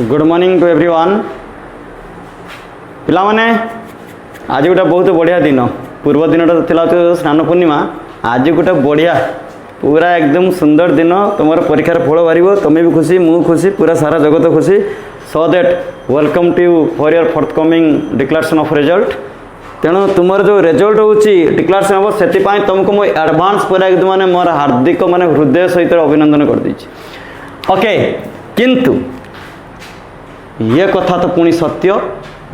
Good morning to everyone पिला माने आज गोटे बहुत बढ़िया दिन पूर्व दिन तो स्नान पूर्णिमा आज गोटे बढ़िया पूरा एकदम सुंदर दिन तुम परीक्षार फल बाहर तुम्हें भी खुशी मु खुशी पूरा सारा जगत खुशी so that welcome to you for your forthcoming declaration of result तेणु तुम जो रिजल्ट होची डिक्लेरेशन हम से तुमको मुझे एडवांस पूरा एकदम माने मोर हार्दिक माने हृदय सहित अभिनंदन कर दी ओके किंतु ये कथा तो पुणी सत्य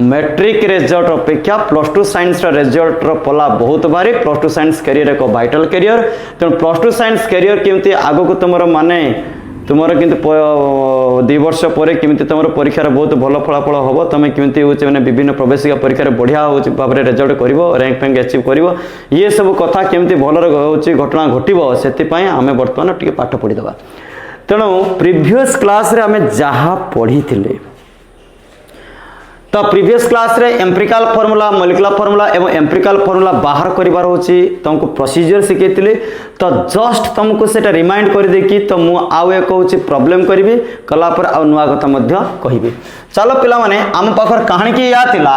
मैट्रिक रिजल्ट अपेक्षा प्लस टू साइंस रिजल्ट पला बहुत भारी प्लस टू साइंस कैरियर एक वाइटल कैरियर तेणु प्लस टू साइंस कैरियर केमती आग को तुम माने तुम किंतु 2 वर्ष पर केमती तुम परीक्षार बहुत भल फलाफल हम तुम केमती हूँ मैंने विभिन्न प्रवेशिका परीक्षार बढ़िया हो भाव में रिजल्ट कर रैंक फैंक अचीव कर ये सब कथा केमती भल घटना घटो से आम बर्तमान टे पाठ पढ़ीदे तेणु प्रीवियस क्लास रे आम जहाँ पढ़ी तो प्रीवियस क्लास रे एम्पिरिकल फार्मूला मॉलिक्यूलर फार्मूला एवं एम्पिरिकल फार्मूला बाहर करिवार होची तुमको प्रोसीजर सिखेइतिले तो जस्ट तुमको सेटा रिमाइंड कर देकी तो मु आउ एक होची प्रॉब्लम करबी कला पर आ नुआ कथा मध्य कहिबी चलो पिला माने आम पाखर कहानी की या थिला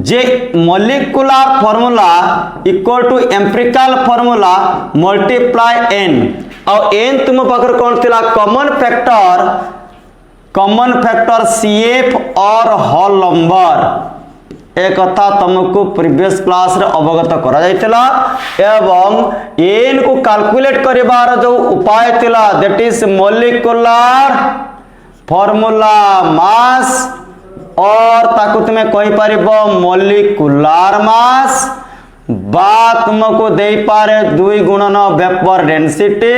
जे molecular formula equal to empirical formula multiply n और n तुम पाखर कोन थिला कॉमन फैक्टर CF और होल नंबर एक कथा तुमको प्रीवियस क्लास रे अवगत करा जायतिला एवं n को कैलकुलेट करिवार जो उपाय थिला दैट इज मॉलिक्यूलर फार्मूला मास और ताकू तुमे कहि परिबो मॉलिक्यूलर मास बा तुमको दे पारे 2 गुणन vapour density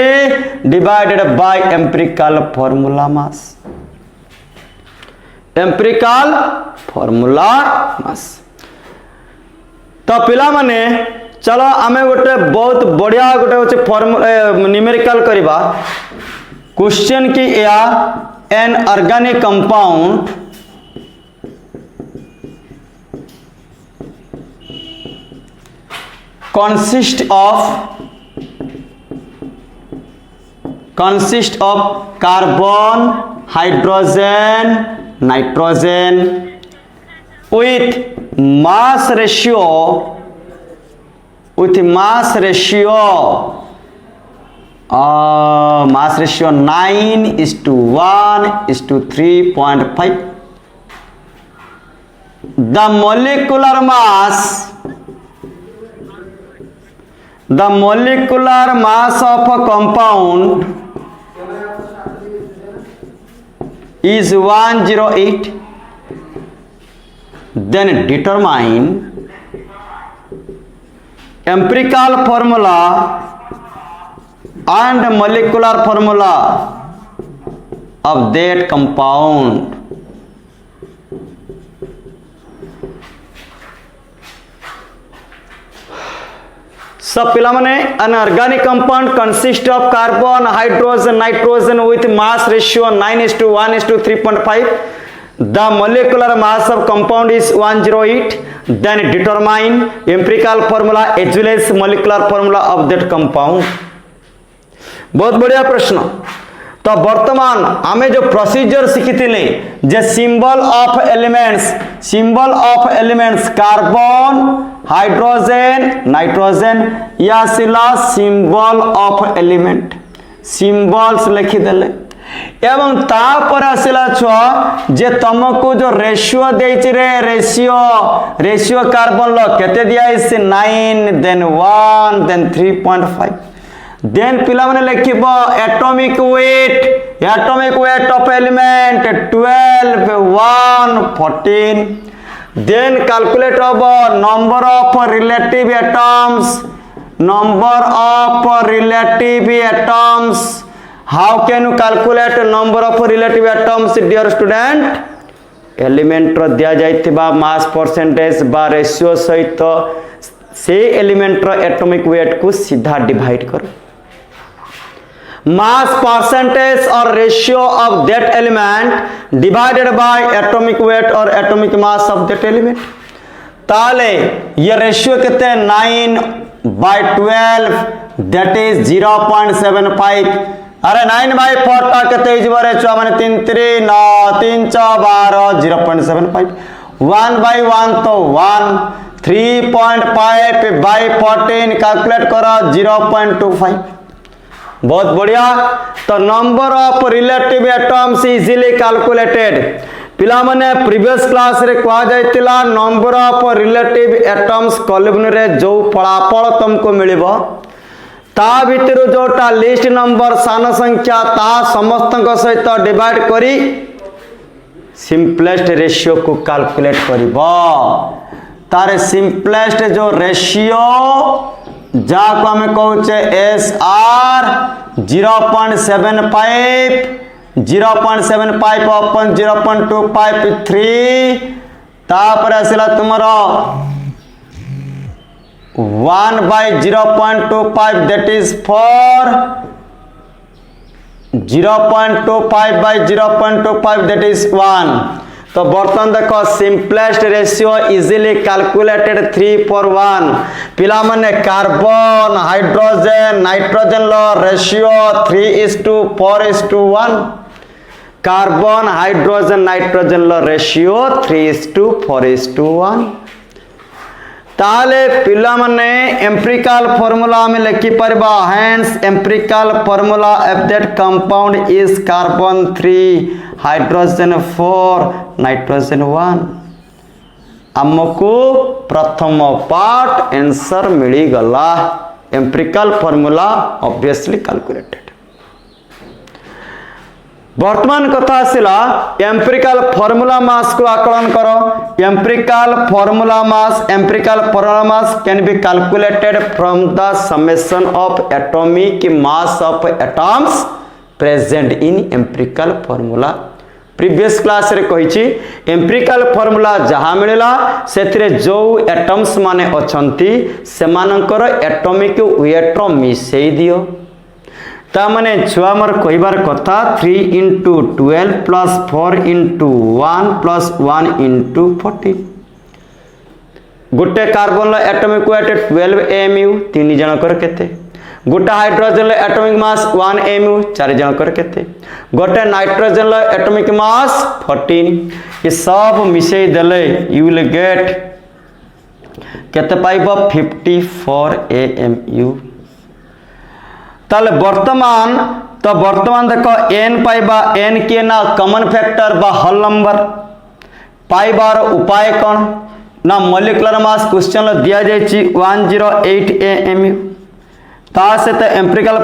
divided by empirical formula mass empirical formula मास तो पिला माने चलो आमे गोटे बहुत बढ़िया गोटे होचे फार्मूला न्यूमेरिकल करबा क्वेश्चन की या an organic compound consist of carbon hydrogen nitrogen with mass ratio 9:1:3.5 the molecular mass of a compound is 108 then determine empirical formula and molecular formula of that compound सब पिला माने an organic compound consists of carbon hydrogen nitrogen with mass ratio 9:1:3.5 the molecular mass of compound is 108 then determine empirical formula as well as molecular formula of that compound बहुत बढ़िया प्रश्न तो वर्तमान आमे जो प्रोसीजर सीखिथिले जे symbol of elements carbon hydrogen nitrogen या सिला सिंबल ऑफ एलिमेंट सिंबल्स लिखि देले एवं तापर आसिला छुआ जे तुमको जो रेशियो देछि रे रेशियो कार्बन लो केते दिया इस 9 देन 1 देन 3.5 देन पिला माने लिखिबो atomic weight of element 12 1 14 then calculate होबो number of relative atoms how can you calculate number of relative atoms dear student element रो दिया जाइथिबा मास परसेंटेज बा रेशियो सहित से एलिमेंट रो एटॉमिक वेट को सीधा डिवाइड करो mass percentage or ratio of that element divided by atomic weight or atomic mass of that element ताले ये रेशियो कितने 9/12 that is 0.75 अरे 9 बाय 4 टा केते हिजबो रे छुआ माने 3 3 9 3 6 12 0.75 1 बाय 1 तो 1 3.5 बाय 14 कैलकुलेट करो 0.25 बहुत बढ़िया। तो number of relative atoms easily calculated पिला माने प्रीवियस क्लास रे कहा जायतिला number of relative atoms column रे जो फलाफल तुमको मिलिबो ता भितर जोटा लिस्ट नंबर सान संख्या ता समस्त सहित डिवाइड करी सिंपलेस्ट रेशियो को कैलकुलेट करिबो तारे सिंपलेस्ट जो रेशियो जाको हमें कहूचे एस आर 0.75 0.75 अपन 0.253 तापर आसिला तुमरो 1 by 0.25 that is 4 0.25 by 0.25 that is 1 तो बर्तन देखो सिंपलेस्ट रेशियो इजीली कैलकुलेटेड 3:1 पिला माने कार्बन हाइड्रोजन नाइट्रोजन लो रेशियो 3:4:1 कार्बन हाइड्रोजन नाइट्रोजन लो रेशियो 3:4:1 ताले पिला माने एम्पिरिकल फार्मूला में लिखि परबा hence empirical formula of that compound is carbon 3 hydrogen 4 nitrogen 1 हमको प्रथम पार्ट आंसर मिली गला एम्पिरिकल फार्मूला ऑब्वियसली कैलकुलेटेड। वर्तमान कथा आसिला एम्पिरिकल फार्मूला मास को आकलन करो empirical formula mass can be calculated from the summation of atomic mass of atoms present in empirical formula previous class रे कहिछि empirical formula जहा मिलला सेथिरे जो एटम्स माने अछंती सेमानकर एटॉमिक वेट रो मिसेई दियो ता माने छुआ मर कहिबार कथा 3 × 12 + 4 × 1 + 1 × 14 गोटे कार्बन लो एटॉमिक वेट 12 mu 3 जनकर केते गोटे हाइड्रोजन लो एटॉमिक मास 1 mu 4 जनकर केते गोटे नाइट्रोजन लो एटॉमिक मास 14 ये सब मिसेई देले यू विल गेट केते पाइबो 54 AMU ताले वर्तमान देखो n पाइबा n के ना कॉमन फैक्टर बा होल नंबर पाइबार उपाय कौन ना मॉलिक्यूलर मास क्वेश्चन दिया जायछि 108 AMU ता से तो एम्पिरिकल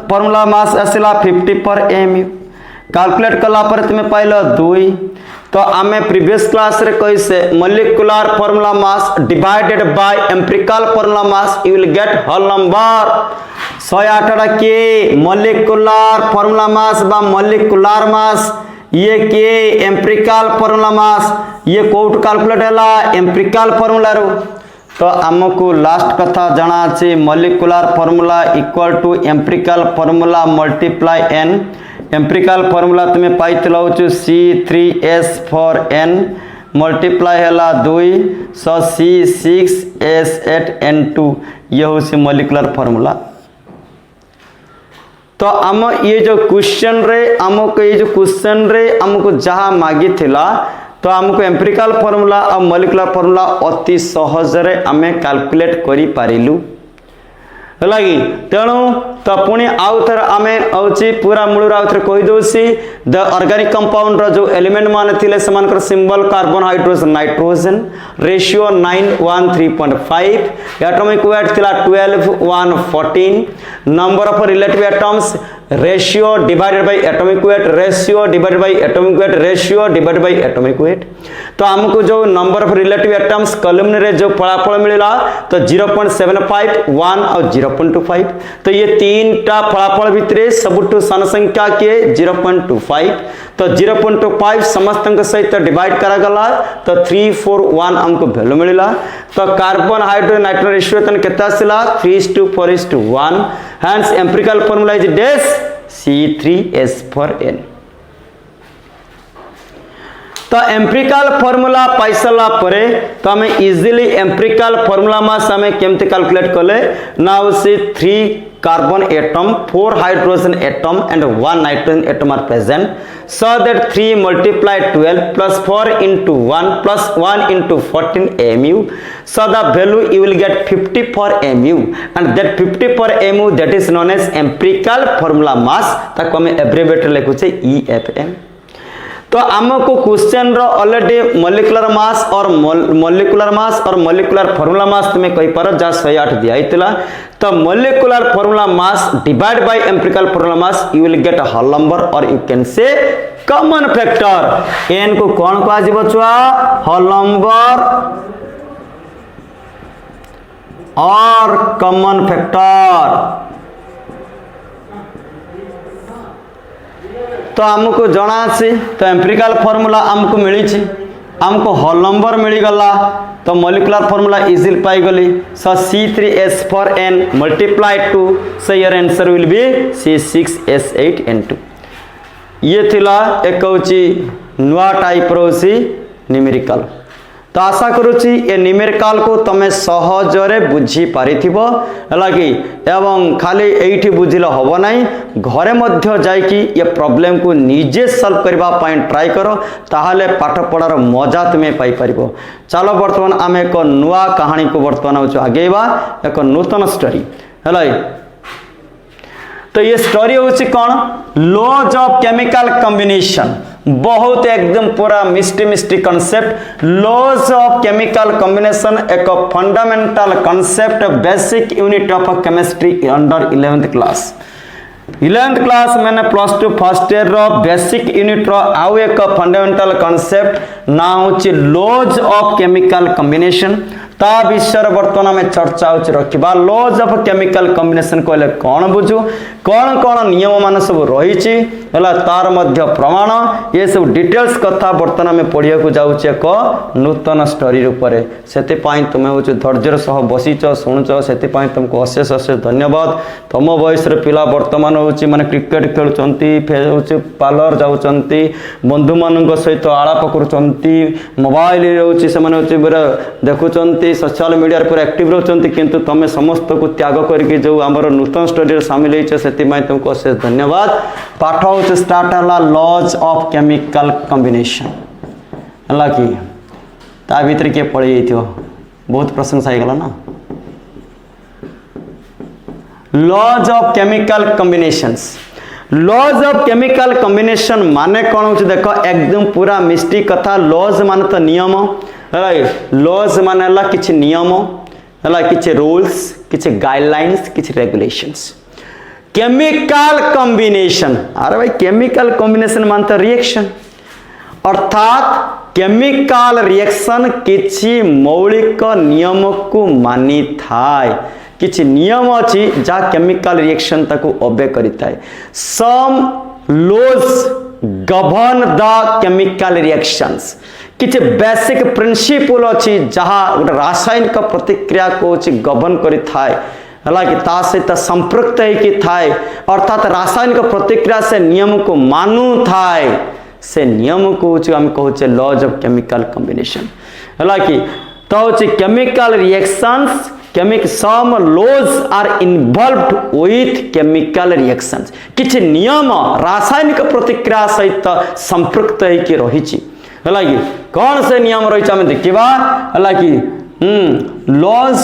फार्मूला मास आसिला 50 पर AMU कैलकुलेट कला पर तुम पाइलो 2 तो आमे प्रीवियस क्लास रे कहि से molecular formula mass divided by empirical formula mass you will get whole number 108 के मॉलिक्यूलर फार्मूला मास बा मॉलिक्यूलर मास ये के एम्पिरिकल फार्मूला मास ये कोट कैलकुलेट हैला एम्पिरिकल फार्मूला रो तो हमको लास्ट कथा जाना अछि molecular formula equal to empirical formula multiply n empirical formula तुमे पाइतलो छु C3S4n मल्टीप्लाई हैला 2 सो C6S8n2 ये होसी मॉलिक्यूलर फार्मूला। तो आम ये जो क्वेश्चन रे हमको जहाँ मागी थिला तो हमको एम्पिरिकल फार्मूला और मॉलिक्यूलर फार्मूला अति सहज रे आमे कैलकुलेट करि पारिलु लगी तेणु तो पुणी आउ थर आमे आउची पूरा मूल आउ थर कहि दोसी द ऑर्गेनिक कंपाउंड रो जो एलिमेंट माने थिले समानकर symbol carbon hydrogen nitrogen ratio 9:1 3.5 atomic weight थिला 12 1 14 number of relative atoms ratio divided by atomic weight ratio divided by atomic weight ratio divided by atomic weight तो हमको जो number of relative atoms column रे जो फलाफल मिलला तो 0.75 1 और 0.25 तो ये तीनटा फलाफल भितरे सबुठु सान संख्या के 0.25 तो 0.25 समस्त सहित डिवाइड करा गला तो 341 हमको वैल्यू मिलला तो कार्बन हाइड्रोजन नाइट्रोजन रेशियो तन केता आसिला 3:4:1 hence empirical formula is dash C3S4n तो एम्पिरिकल फार्मूला पाइसला परे तो हमें इजीली एम्पिरिकल फार्मूला मास हमें केमते कैलकुलेट कले नाउ से 3 carbon atom, 4 hydrogen atom and 1 nitrogen atom are present, so that 3 multiply 12 plus 4 into 1 plus 1 into 14 mu, so the value you will get 50 for mu, and that 50 for mu, that is known as empirical formula mass, ताको हमें abbreviated लिखुचे EFM। तो आमको question रो already molecular mass और molecular formula मास तुम्हें कहि पार जा 108 दिया हितला। तो molecular formula mass divide by empirical formula mass you will get whole number और you can say common factor. N को कोन को आजिबो छुआ होल नंबर और कॉमन फैक्टर। तो आमको जना अच्छी तो एम्पिरिकल फार्मूला आमको मिली आमको होल नंबर मिल गला तो मॉलिक्यूलर फार्मूला इजिली पाई गली। सो C3H4n multiply 2 so your answer will be C6H8n2। ये थिला एक होची नुआ टाइप रोसी न्यूमेरिकल। तो आशा करुच्ची ये न्यूमेरिकल को तमें सहजरे बुझी पारिथिबो लगी एवं खाली एठी बुझिले हबो नाही घरे मध्य जाइकी ये प्रॉब्लम को निजे सॉल्व करबा पॉइंट ट्राई करो ताहाले पाठ पढ़ार मजा तुम्हें पाई परिबो। चलो वर्तमान आम एक नुआ कहानी को वर्तमान होचो आगेबा एक नूतन स्टोरी हैला। तो ये स्टोरी होची कौन लॉज ऑफ केमिकल कॉम्बिनेशन। बहुत एकदम पूरा मिस्टी concept. Laws of chemical combination एक fundamental concept basic unit of chemistry under 11th class. 11th class मैंने +2 फर्स्ट ईयर रो बेसिक यूनिट रो आउ एक फंडामेंटल कॉन्सेप्ट ना होची लॉज ऑफ केमिकल कॉम्बिनेशन। ता विषय बर्तमान में चर्चा होची रखिबा। लॉज ऑफ केमिकल कॉम्बिनेशन कहले कौन बुझू कौन कौन नियम मान सब रही है तार मध्य प्रमाण ये सब डिटेल्स कथा बर्तमान में पढ़िया को जाऊँ एक नूतन स्टोरी रूप से तुम्हें हूँ धैर्यर सह बसीच शुणुच से तुमको अशेष अशेष धन्यवाद। तुम बयस पिला बर्तमान हूँ मैंने क्रिकेट खेलुं पार्लर जाऊँच बंधु मान सहित आलाप कर मोबाइल रोचे से देखुं सोशल मीडिया पूरा एक्टिव रोचंती किंतु तमें समस्त को त्याग करके जो आमर नूतन स्टडी सामिल होती तुमको अशेष धन्यवाद। पाठ हूँ स्टार्ट है लॉज ऑफ केमिकल कॉम्बिनेशन है कि ता भीतर किए पढ़ी बहुत प्रशंसा हो गला ना। Laws of chemical combinations. Laws of chemical combination माने कौन हो देख एकदम पूरा मिस्टी कथा। लॉज माने तो नियम है। लॉज माने किछि नियम है किछि रूल्स किछि गाइडलाइंस किछि रेगुलेशंस। केमिकल कॉम्बिनेशन अरे भाई केमिकल कॉम्बिनेशन मानता रिएक्शन अर्थात केमिकल रिएक्शन किछि मौलिक नियम को मानी थाए। किछि नियम अछि जा केमिकल रिएक्शन ताको ओबे करिताय। Some laws govern the chemical reactions. किछि बेसिक प्रिंसिपल अछि जहाँ रासायनिक प्रतिक्रिया को गवर्न करि थाए है कि ता सहित संपृक्त होगी थाए अर्थात रासायनिक प्रतिक्रिया से नियम को मानु थाए से नियम को आम कहूचे लॉज ऑफ केमिकल कॉम्बिनेशन है कि तो हूँ chemical reactions some laws are involved with chemical reactions। किछि नियम रासायनिक प्रतिक्रिया सहित संपृक्त होगी रही है कि कौन से नियम रही आम देखा है कि लॉज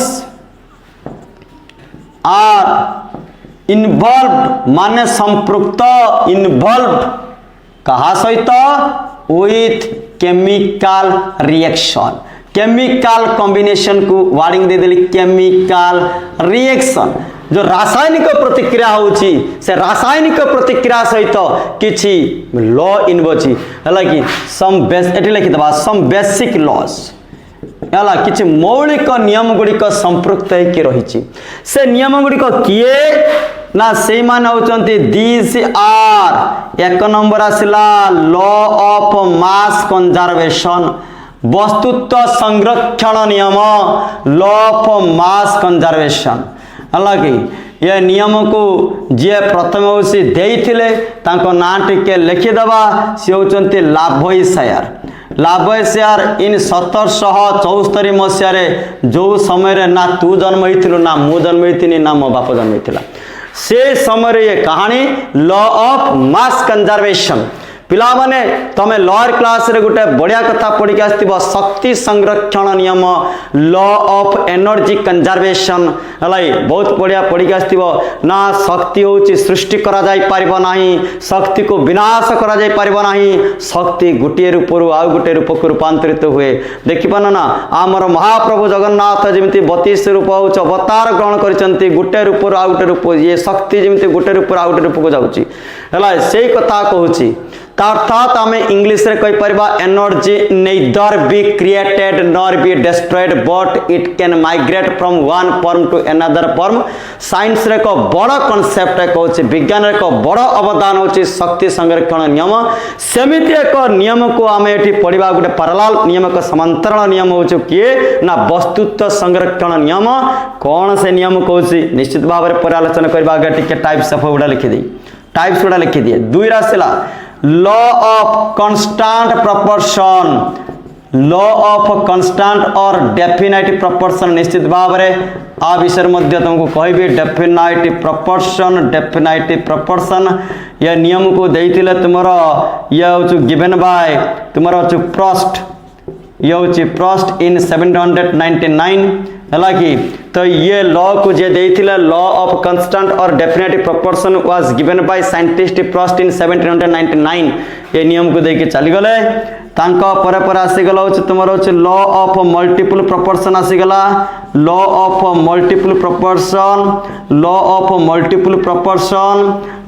आर इन्वॉल्व्ड माने संपृक्त इन्वॉल्व्ड कहा सहित with chemical reaction. Chemical combination को वार्डिंग दे देली केमिकल रिएक्शन। जो रासायनिक प्रतिक्रिया होची से रासायनिक प्रतिक्रिया सहित किछि लॉ इनवची है कि सम बेस एटी लिखि दबा सम बेसिक लॉज है किछि मौलिक नियम गुड़िक संपृक्त होकर रही। से नियम गुड़िक किए ना से मान होचंती दिस आर एक नंबर आसिला लॉ ऑफ मास कंजर्वेशन वस्तुत्व संरक्षण नियम लॉ ऑफ मास कंजर्वेशन है कि ये नियम को जी प्रथम उसी देइथिले तांको ना टिके लिखिदबा सी होचंती लाभोइसायर। लाभोइसायर इन 1774 मसीह जो समय रे ना तू जन्म होइथिलु ना मु जन्म होइथिनी ना मो बाप जन्म होइथिला से समय ये कहानी लॉ ऑफ मास कंजर्वेशन पिला माने तमे लोअर क्लास रे गोटे बढ़िया कथा पढ़ी के आस्तिबो शक्ति संरक्षण नियम लॉ ऑफ एनर्जी कंजर्वेशन हलाई बहुत बढ़िया पढ़ी के आस्तिबो ना शक्ति होची सृष्टि करा जाय पारिबो नाही शक्ति को विनाश करा जाय पारिबो नाही शक्ति गुटिए रूपरु आ गुटे रूप को रूपांतरित हुए देखि पाना ना आमर महाप्रभु जगन्नाथ जेमिति 32 रूप होच अवतार ग्रहण करिसंती गुटे रूपरु आ गुटे रूप ये शक्ति जेमिति गुटे रूपरु आ गुटे रूप को जाउची हलाई सेही कथा कहूची अर्थात आम इंग्लिश रे कहि परबा energy neither be created nor be destroyed but it can migrate from one form to another form science रे को बड़ कांसेप्ट कहूँ विज्ञान रे को बड़ अवदान होची शक्ति संरक्षण नियम सेमिति एक नियम को आम ये पढ़ा गोटे पैरेलल नियम एक समांतरण नियम हो किए ना वस्तुत्व संरक्षण नियम कौन से नियम कहूँ निश्चित भाव में पर्यालोचना करवा आगे टिके टाइप्स ऑफ गुड़ा लिखिदी टाइप्स गुड़ा लिखिदिए दुई रासिला law of constant proportion law of constant और डेफिनेट प्रोपोर्शन निश्चित भाव में आ विषय मध्य तुमको कहबी डेफिनेट प्रोपोर्शन ये नियम को देइतिले तुमर ये हूँ गिवन बाय तुमर हूँ प्रोस्ट ये हूँ प्रोस्ट इन 1799 है कि तो ये लॉ को जे देइथिले लॉ ऑफ कांस्टेंट और definite proportion was given by scientist Proust in 1799 ये नियम को देके चली गले तांका पर पर आसीगला होछ तुमर होछ लॉ ऑफ मल्टीपल प्रोपोर्शन आसीगला law of multiple proportion law of multiple proportion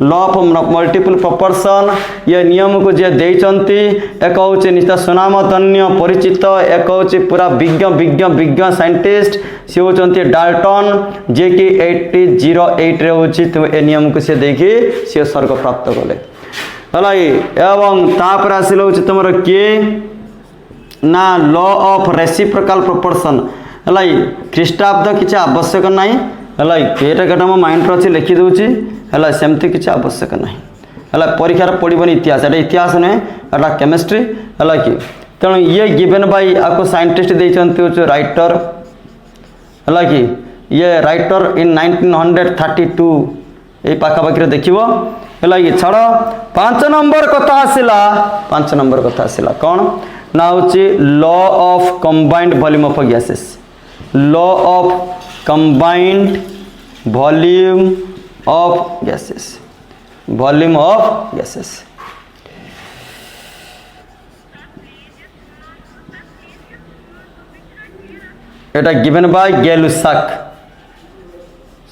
law of multiple proportion ये नियम को जे देइचंती एक होछ निश्चित सुनामधन्य परिचित एक होछ पूरा विज्ञ साइंटिस्ट से होचंती डाल्टन जे कि 1808 रे होछि तो ए नियम को से देखि से स्वर्ग प्राप्त कले हलाई एवं तापर आसिल होछि तमर के ना लॉ ऑफ रेसिप्रोकल प्रोपोर्शन हलाई ख्रीष्टाब्द किछ आवश्यक नाही हलाई एटा कटा मो माइंड रो अछि लिखि दोछि हला सेमति किछ आवश्यक नाही हला परीक्षा रे पढिबनी इतिहास एटा इतिहास ने एटा केमिस्ट्री हला कि तण ये गिवन बाय आको साइंटिस्ट देइचंती होछ राइटर हला कि ये राइटर इन 1932 ए पाखा पाखि देखिबो हला कि छड़ 5 नंबर कथा आसिला कौन ना होची law of combined volume of gases law of combined volume of gases Etah given by गै-लुसाक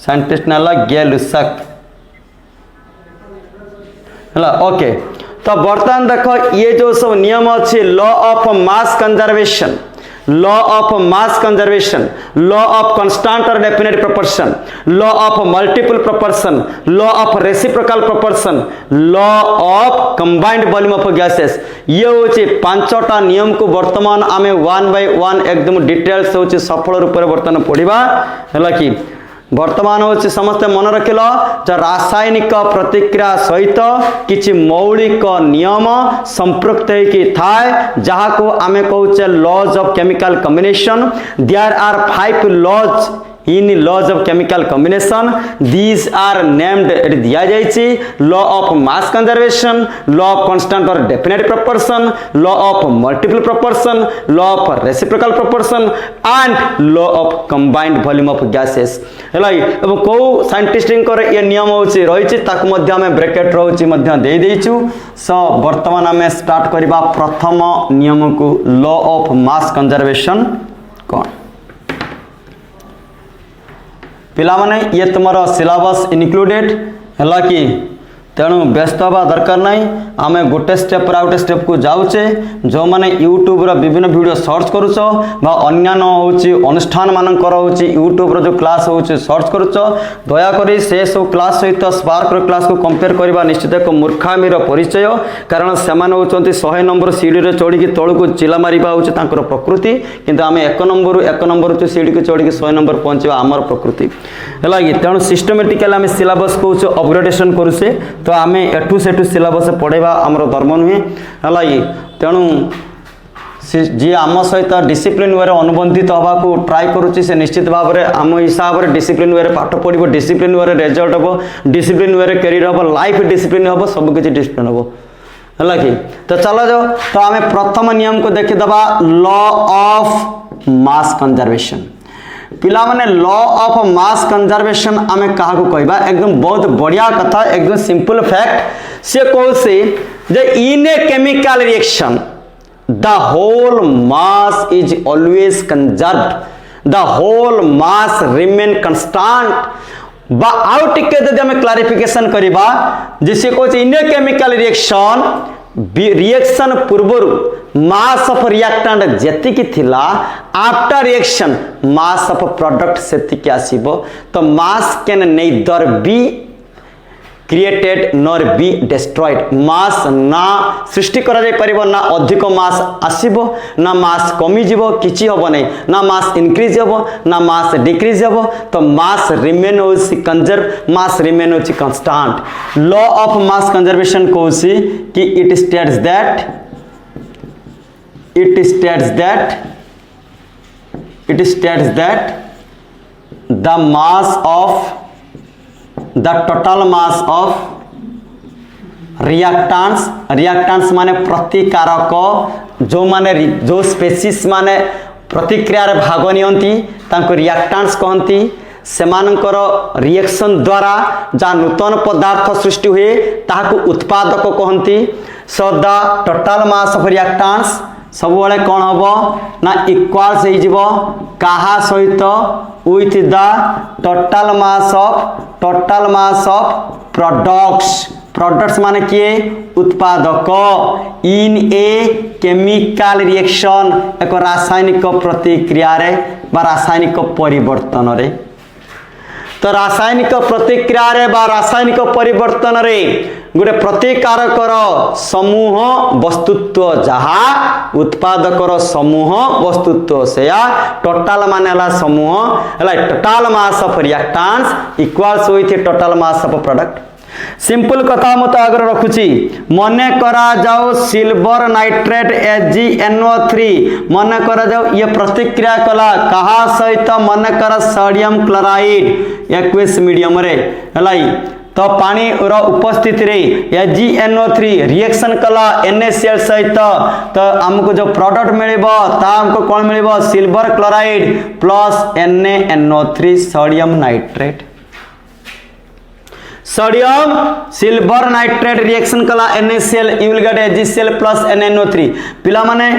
scientist नाला गै-लुसाक हला ओके तो बर्तमान देखो ये जो सब नियम अच्छी law of mass conservation law of constant और definite proportion law of multiple proportion law of reciprocal proportion law of combined volume of gases ये होची पांचटा नियम को वर्तमान आमे वन बाय वन एकदम डिटेल्स होची सफल रूप में वर्तमान पढ़िबा हला कि वर्तमान होची समस्त मन रखिल जो रासायनिक प्रतिक्रिया सहित किछि मौलिक नियम संपृक्त होइकि थाए जहा को आमे कहूचे laws of chemical combination there are 5 laws in laws of chemical combination these are named at दिया जाइछि law of mass conservation law of constant और definite proportion law of multiple proportion law of reciprocal proportion and law of combined volume of gases हलाई एवं को साइंटिस्टଙ୍କର ये नियम होछि रहिछि ताक मध्य हम ब्रैकेट रहउछि मध्य दे देइछु सो वर्तमान हम स्टार्ट करबा प्रथम नियम को लॉ ऑफ मास कंजर्वेशन कोन पिला माने ये तुमरो सिलेबस इनक्लूडेड हला कि तेणु व्यस्त हवा दरकार नहीं आम गोटे स्टेप पर गोटे स्टेप को जाऊे जो मैंने यूट्यूब विभिन्न वीडियो सर्च करुच अन्यान्य हूँ अनुष्ठान मानकर हूँ यूट्यूब जो क्लास हूँ सर्च करुच दयाकोरी से सब क्लास सहित स्पार्क क्लास को कंपेयर करवा निश्चित एक मूर्खामीर परिचय कारण से होती 100 नंबर सीढ़ी चढ़ी तौक को चिला मारिबा हूँ प्रकृति किंतु आम एक नंबर सीढ़ी को चढ़ी 100 नंबर पहुँचा आमर प्रकृति है तेणु सिस्टमेटिकाली आम सिलेबस को अपग्रेडेशन करुचे तो आमे एठू सेठू सिलेबस पढ़ेबा हमर धर्म नुहे हला तेणु जी आम सहित डिसिप्लिन वे अनुबंधित हवा को ट्राई करुच्ची से निश्चित भाव में आम हिसाब से डिसिप्लिन वे पाठ पढ़ो, डिसिप्लिन वे रिजल्ट हम, डिसिप्लिन वे कैरियर हम, लाइफ डिसिप्लिन हम, सबकि डिसिप्लिन हम है कि। तो चलो जो तो आम प्रथम नियम को देखीदबा लॉ ऑफ मास कंजर्वेशन। पिला माने लॉ ऑफ मास कंजर्वेशन आम क्या कहबा एकदम बहुत बढ़िया कथा, एकदम सिंपल फैक्ट। से कौन से in a chemical reaction the whole mass is always conserved, the whole mass remain constant। बा आउ टिके जदि हमें क्लारिफिकेशन करिबा जिसे कहै in a chemical reaction reaction पूर्व मास ऑफ रिएक्टेंट जेतिकी थिला after reaction mass of product सेतिकी आसीबो। तो mass can neither be created nor be destroyed. Mass ना सृष्टि करा जाय परिबो, ना अधिक मास आसीबो, ना मास कमी जीवो, किछि होबो नै, ना मास इंक्रीज होबो, ना मास डिक्रीज होबो। तो मास रिमेन होछि कंजर्व, मास रिमेन होछि constant. Law of mass conservation कोछि कि it states that the mass of the total mass of reactants माने प्रतिकारक जो माने जो स्पेसीस माने प्रतिक्रिया रे भाग नियंती तांको रिएक्टेंट्स कहंती। सेमानकर रिएक्शन द्वारा जा नूतन पदार्थ सृष्टि हुए ताहाको उत्पादक कहंती। So the total mass of reactants सब बेले कौन हम ना इक्वाल्स हो कहा सहित with the total mass of products माने किए उत्पादक इन ए केमिकल रिएक्शन एक रासायनिक प्रतिक्रिया रे बा रासायनिक परिवर्तन रे। तो रासायनिक प्रतिक्रिया रे बा रासायनिक परिवर्तन रे गोटे प्रतिकारकर समूह वस्तुत्व जहा उत्पादकर समूह वस्तुत्व से टोटल माने समूह total mass of reactants equals with total mass of product. Simple कथा मत आगर रखुची मने करा जाओ सिल्वर नाइट्रेट AgNO3 मने करा जाओ ये प्रतिक्रिया कला कहा सहित मने करा सोडियम क्लोराइड एक्वस मीडियम रे हलाई तो पानी रो उपस्थिति रे AgNO3 रिएक्शन कला NaCl सहित तो हमको जो प्रोडक्ट मिलिबो ता हमको कोन मिलिबो silver chloride plus NaNO3 sodium nitrate. Sodium silver nitrate reaction कला NaCl you will get AgCl plus NaNO3 पिला माने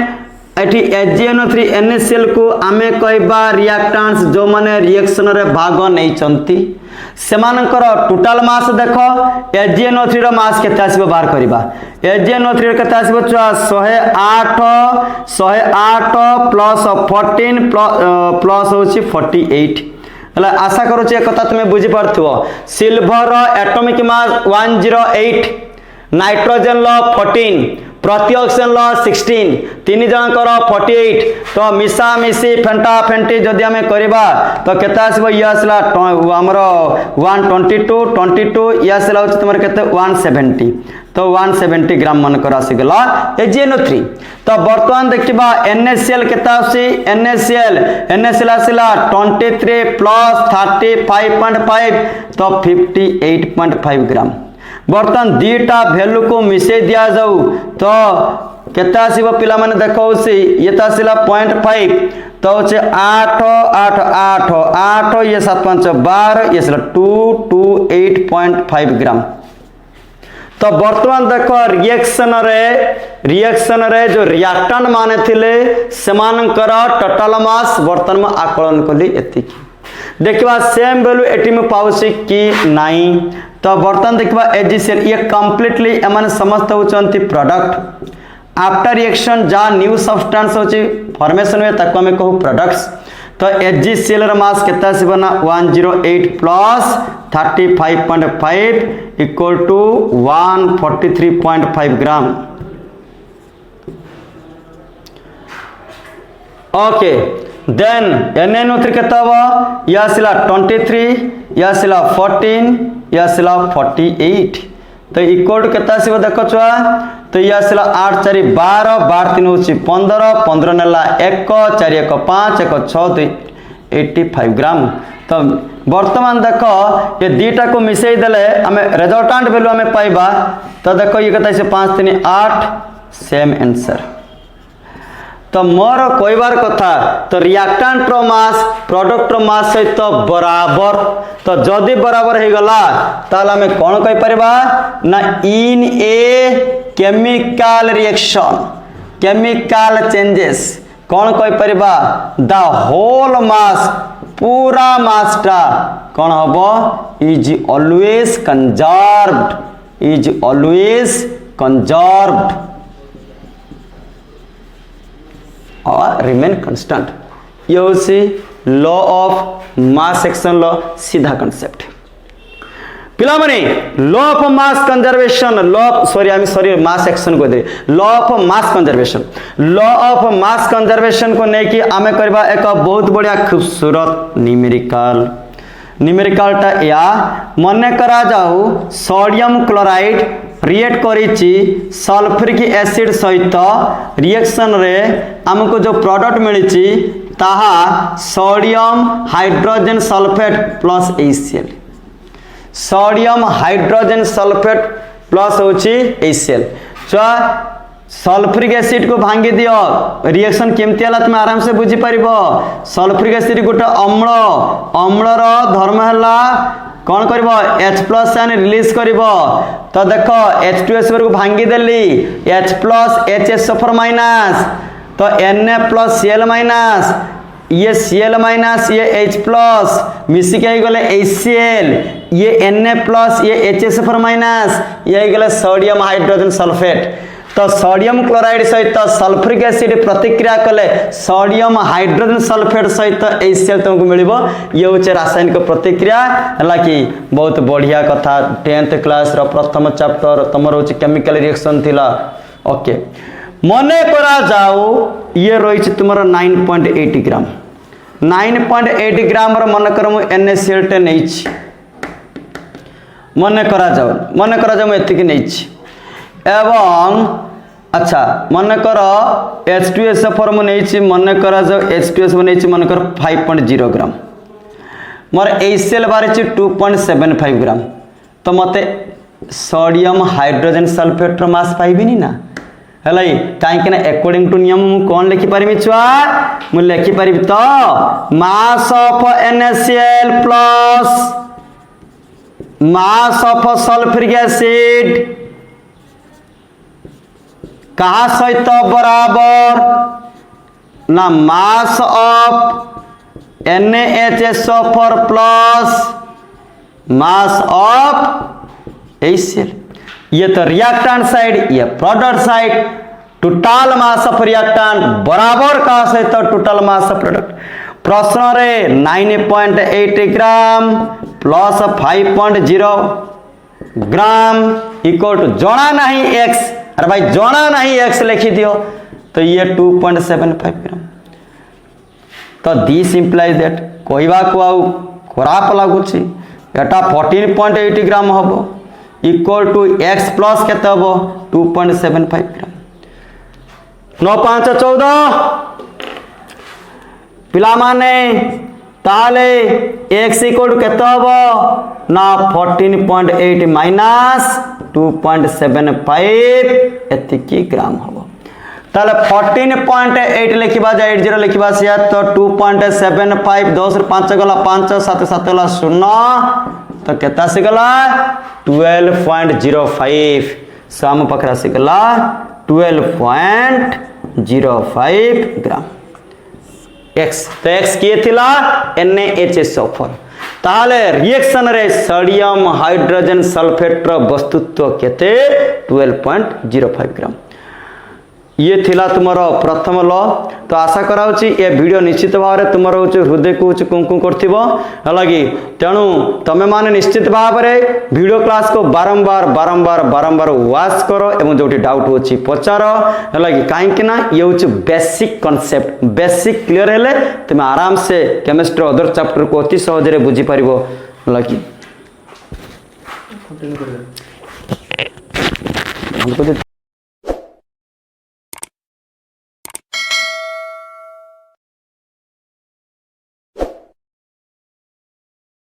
एठी AgNO3 NaCl को आमे कहबा रिएक्टेंट्स जो माने रिएक्शन रे भाग नै चंती सेमानकर टोटल मास देखो AgNO3 रो मास केते आसीबो बाहर करबा AgNO3 रो केते आसीबो 108 प्लस 14 प्लस होची 48 हला आशा करूची एकता तुम्हें बुझी पारथुओ। सिल्वर एटॉमिक मास 108 नाइट्रोजन लो 14 प्रति ऑक्सीजन लो 16 तीन जनकर 48 तो मिसा मिसी फेंटा फेंटी जदि आमे करबा तो केते आसीबो ये आसला हमर 122 ये आसला होची तुमर केते 170 तो 170 ग्राम मन कर आसी गला AgNO3। तो वर्तमान देखिबा NaCl केते आसी NaCl आसला 23 प्लस 35.5 तो 58.5 ग्राम। बर्तन दीटा वैल्यू को मिसे दिया जाऊ तो केते आसीबो पिला माने देखो से ये तो आसीला 0.5 तो होचे 8 ये 7 5 12 ये आसीला 228.5 ग्राम। तो वर्तमान देखो रिएक्शन रे जो रिएक्टेंट माने थिले सेमानकर टोटल मास वर्तमान में आकलन कली एतिकी देखिबा सेम वैल्यू एटी में पाउसी कि नाही। तो बर्तन देखा AgCl ये कंप्लीटली एमाने समस्त होचंती प्रोडक्ट आफ्टर रिएक्शन जा न्यू सब्सटेंस होची फॉर्मेशन हुए ताको हमें कहू प्रोडक्ट्स। तो AgCl र मास केता आसीबो ना 108 plus 35.5 equal to 143.5 gram. Okay then NaNO3 केता हो या आसीला 23 या आसीला 14 या आसीला 48 तो इक्वल टू केते आसीबो देखो छुआ तो ये आसला 8 4 12 12 3 होची 15 15 नेला 1 4 1 5 1 6 2 85 ग्राम। तो वर्तमान देखो ये दीटा को मिसई देले हमें रिजल्टेंट वैल्यू हमें पाइबा तो देखो ये केते आसी 5 3 8 सेम आंसर। तो मोर कहबार कथा तो रिएक्टेंट रो मास प्रोडक्ट रो मास सहित बराबर। तो जदि बराबर हो गला ताल हमें कौन कहि परबा ना in a chemical reaction chemical changes कौन कहि परबा द होल मास पूरा मासटा कौन हबो इज ऑलवेज कंजर्व्ड और रिमेन कांस्टेंट। ये होसी law of mass action law सीधा कांसेप्ट पिला माने law of mass conservation mass action को दे लॉ ऑफ मास कंजर्वेशन को नहीं कि आमे करबा एक बहुत बढ़िया खूबसूरत न्यूमेरिकल टा या मने करा जाऊ सोडियम क्लोराइड रिएक्ट करिछि सल्फ्यूरिक एसिड सहित रिएक्शन रे हमको जो प्रोडक्ट मिलिछि ताहा sodium hydrogen sulphate plus HCl sodium hydrogen sulphate plus होछि HCl सल्फ्यूरिक एसिड को भांगी दियो रिएक्शन केमती हला तुम आराम से बुझी परिबो। सल्फ्यूरिक एसिड गोटे अम्ल रो धर्म हला कौन करिबो H+ आने रिलीज करिबो। तो देखो H2SO को भांगी देली H+ HSO4 माइनस तो Na+Cl- ये Cl- ये H+ मिसी के गले HCl ये Na+ ये HSO4- ये गले सोडियम हाइड्रोजन सल्फेट। तो सोडियम क्लोराइड सहित सल्फ्यूरिक एसिड प्रतिक्रिया कले सोडियम हाइड्रोजन सल्फेट सहित HCl तुमको मिलिबो। ये होचे रासायनिक प्रतिक्रिया हला कि बहुत बढ़िया कथा 10th क्लास रो प्रथम चैप्टर तमरो होचे केमिकल रिएक्शन थिला। ओके मने करा जाऊ ये रही तुमरो 9.8 ग्राम 9.8 ग्राम रो मन कर मु NaCl टे नै छी मन करा जाऊ मु एतिक नै छी एवं अच्छा मन कर H2SO4 मु नै छी मन करा जाऊ H2SO नै छी मन कर 5.0 ग्राम मोर HCl बारे छी 2.75 ग्राम। तो मते सोडियम हाइड्रोजन सल्फेट रो मास पाइबिनी ना हलाई काहे ना अकॉर्डिंग टू नियम मु कोन लिखि परिबि छुआ मु लिखि परिबि तो mass of NaCl plus mass of sulphuric acid कहा सहित बराबर ना mass of NaHSO4 plus mass of HCl। ये तो रिएक्टेंट साइड ये product side total mass of reactant बराबर का सहित टोटल मास ऑफ प्रोडक्ट। प्रश्न रे 9.8 gram plus 5.0 gram equal to जना नहीं x अरे भाई जना नहीं x लिखी दियो तो ये 2.75 ग्राम। तो दिस इंप्लाइज दैट कहवा को आउ खराब लागुची एटा 14.8 ग्राम हबो इक्वल टू x प्लस केते हबो 2.75 ग्राम 9 5 14 पिला माने ताले x इक्वल टू केते हबो ना 14.8 माइनस 2.75 एतिकी ग्राम हबो। ताले 14.8 लिखिबा जा 80 लिखिबा से तो 2.75 10 रे 5 गला 5 7 7 गला 0 तो केता से गला 12.05 साम पकरा से गला 12.05 ग्राम x। तो x किए थिला NaHSO4 ताले रिएक्शन रे सोडियम हाइड्रोजन सल्फेट रो वस्तुत्व केते 12.05 ग्राम। ये थिला तुमरो प्रथम लॉ। तो आशा कराउची ए वीडियो निश्चित भाव रे तुमरो हृदय को कुंकु करथिबो हलागी तेणु तमे माने निश्चित भाव रे वीडियो क्लास को बारंबार वाच करो एवं जोटी डाउट होची पचारो हलागी काहे कि ना ये होची बेसिक कांसेप्ट बेसिक क्लियर हेले तुम आराम से केमिस्ट्री अदर चैप्टर को अति सहज रे बुझी परिबो हलागी। ମୋତେ କହୁଛି